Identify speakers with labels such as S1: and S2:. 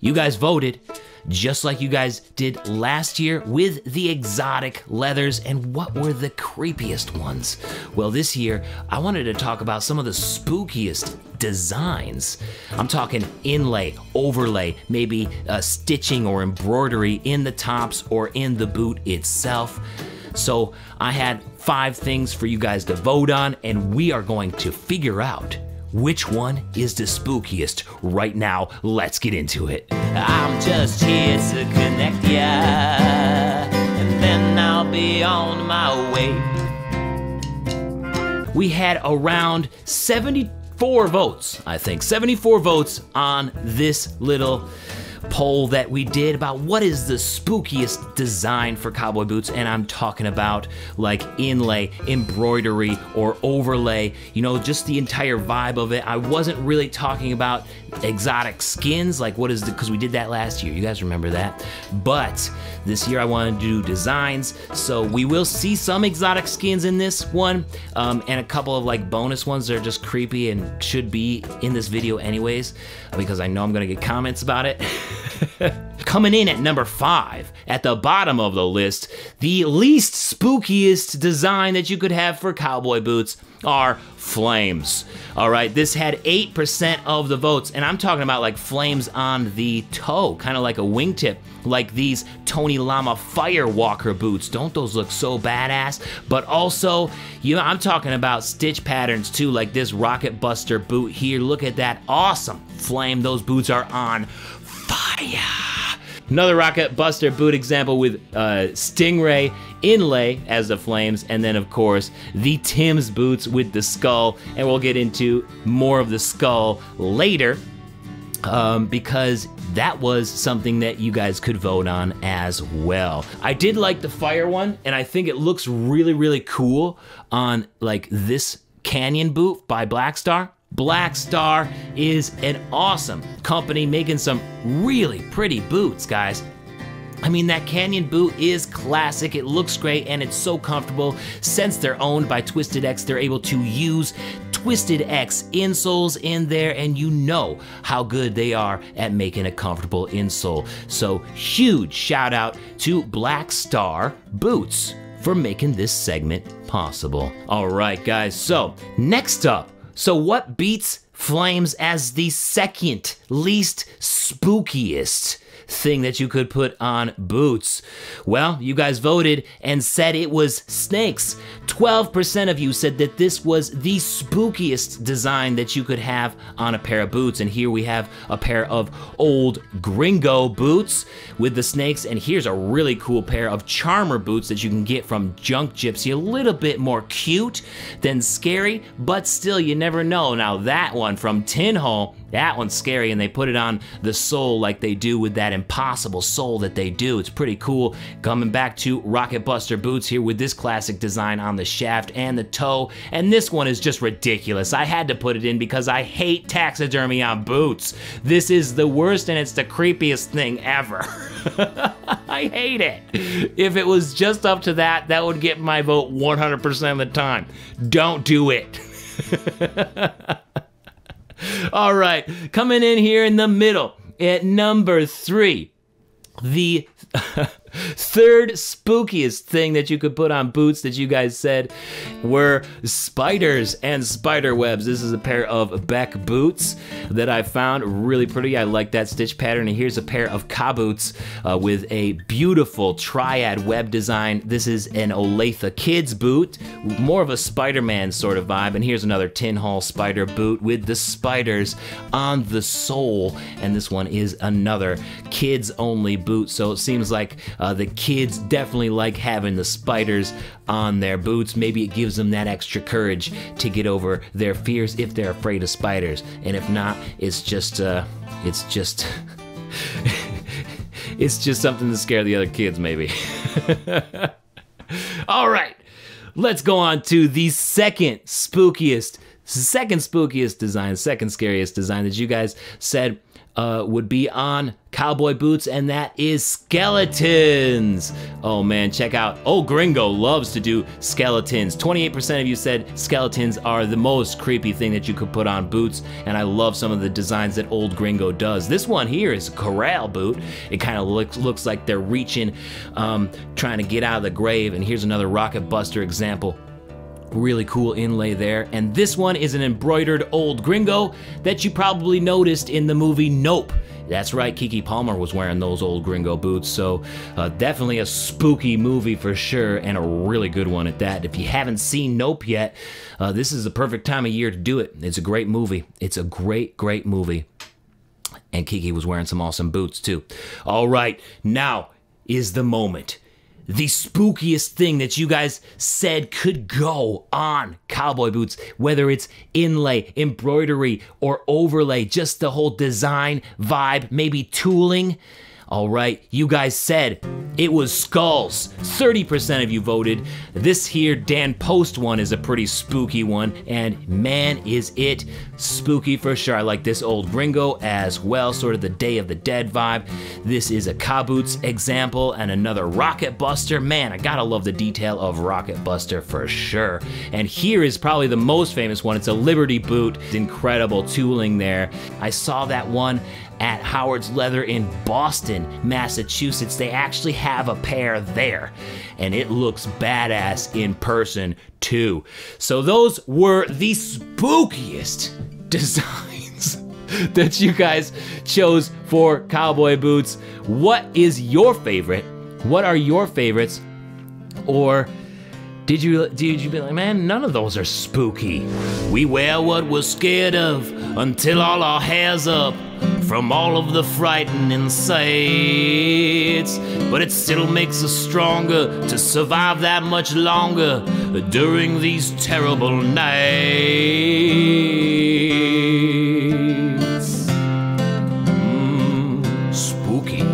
S1: You guys voted just like you guys did last year with the exotic leathers. And what were the creepiest ones? Well, this year, I wanted to talk about some of the spookiest designs. I'm talking inlay, overlay, maybe stitching or embroidery in the tops or in the boot itself. So I had 5 things for you guys to vote on, and we are going to figure out which one is the spookiest right now. Let's get into it. I'm just here to connect ya, and then I'll be on my way. We had around 74 votes, I think. 74 votes on this little poll that we did about what is the spookiest design for cowboy boots. And I'm talking about like inlay, embroidery, or overlay, you know, just the entire vibe of it. I wasn't really talking about exotic skins, like what is the, because we did that last year, you guys remember that. But this year I wanted to do designs, so we will see some exotic skins in this one, and a couple of like bonus ones that are just creepy and should be in this video anyways, because I know I'm gonna get comments about it. Coming in at number 5, at the bottom of the list, the least spookiest design that you could have for cowboy boots are flames. All right, this had 8% of the votes, and I'm talking about like flames on the toe, kind of like a wingtip, like these Tony Lama Firewalker boots. Don't those look so badass? But also, you know, I'm talking about stitch patterns too, like this Rocket Buster boot here. Look at that awesome flame. Those boots are on fire. Another Rocket Buster boot example with Stingray inlay as the flames, and then of course the Tim's boots with the skull, and we'll get into more of the skull later, because that was something that you guys could vote on as well. I did like the fire one, and I think it looks really, really cool on like this Canyon boot by Black Star. Black Star is an awesome company making some really pretty boots, guys. I mean, that Canyon boot is classic, it looks great, and it's so comfortable. Since they're owned by Twisted X, they're able to use Twisted X insoles in there, and you know how good they are at making a comfortable insole. So huge shout out to Black Star Boots for making this segment possible. All right, guys, so next up, so what beats flames as the second least spookiest thing that you could put on boots? Well, you guys voted and said it was snakes. 12% of you said that this was the spookiest design that you could have on a pair of boots. And here we have a pair of old gringo boots with the snakes. And here's a really cool pair of charmer boots that you can get from Junk Gypsy. A little bit more cute than scary, but still you never know. Now that one from Tin Hole, that one's scary, and they put it on the sole like they do with that impossible sole that they do. It's pretty cool. Coming back to Rocket Buster boots here with this classic design on the shaft and the toe, and this one is just ridiculous. I had to put it in because I hate taxidermy on boots. This is the worst, and it's the creepiest thing ever. I hate it. If it was just up to that, that would get my vote 100% of the time. Don't do it. All right, coming in here in the middle at number 3, the third spookiest thing that you could put on boots that you guys said were spiders and spider webs. This is a pair of Beck boots that I found really pretty. I like that stitch pattern. And here's a pair of Ka boots with a beautiful triad web design. This is an Olathe Kids boot, more of a Spider-Man sort of vibe. And here's another Tin Hall spider boot with the spiders on the sole. And this one is another kids only boot. So it seems like the kids definitely like having the spiders on their boots. Maybe it gives them that extra courage to get over their fears if they're afraid of spiders. And if not, it's just it's just something to scare the other kids, maybe. All right, let's go on to the second spookiest design, second scariest design that you guys said would be on cowboy boots, and that is skeletons. Oh man, check out, Old Gringo loves to do skeletons. 28% of you said skeletons are the most creepy thing that you could put on boots, and I love some of the designs that Old Gringo does. This one here is a corral boot. It kind of looks like they're reaching, trying to get out of the grave, and here's another Rocket Buster example. Really cool inlay there. And this one is an embroidered Old Gringo that you probably noticed in the movie Nope. That's right, Keke Palmer was wearing those Old Gringo boots, so definitely a spooky movie for sure, and a really good one at that. If you haven't seen Nope yet, this is the perfect time of year to do it. It's a great movie. It's a great, great movie. And Keke was wearing some awesome boots too. All right, now is the moment. The spookiest thing that you guys said could go on cowboy boots, whether it's inlay, embroidery, or overlay, just the whole design, vibe, maybe tooling. All right, you guys said it was skulls. 30% of you voted. This here Dan Post one is a pretty spooky one, and man, is it spooky for sure. I like this Old Gringo as well, sort of the Day of the Dead vibe. This is a Kaboots example, and another Rocket Buster. Man, I gotta love the detail of Rocket Buster for sure. And here is probably the most famous one. It's a Liberty boot. Incredible tooling there. I saw that one at Howard's Leather in Boston, Massachusetts. They actually have a pair there, and it looks badass in person too. So those were the spookiest designs that you guys chose for cowboy boots. What is your favorite? What are your favorites? Or did you be like, man, none of those are spooky? We wear what we're scared of until all our hair's up from all of the frightening sights. But it still makes us stronger to survive that much longer during these terrible nights. Spooky.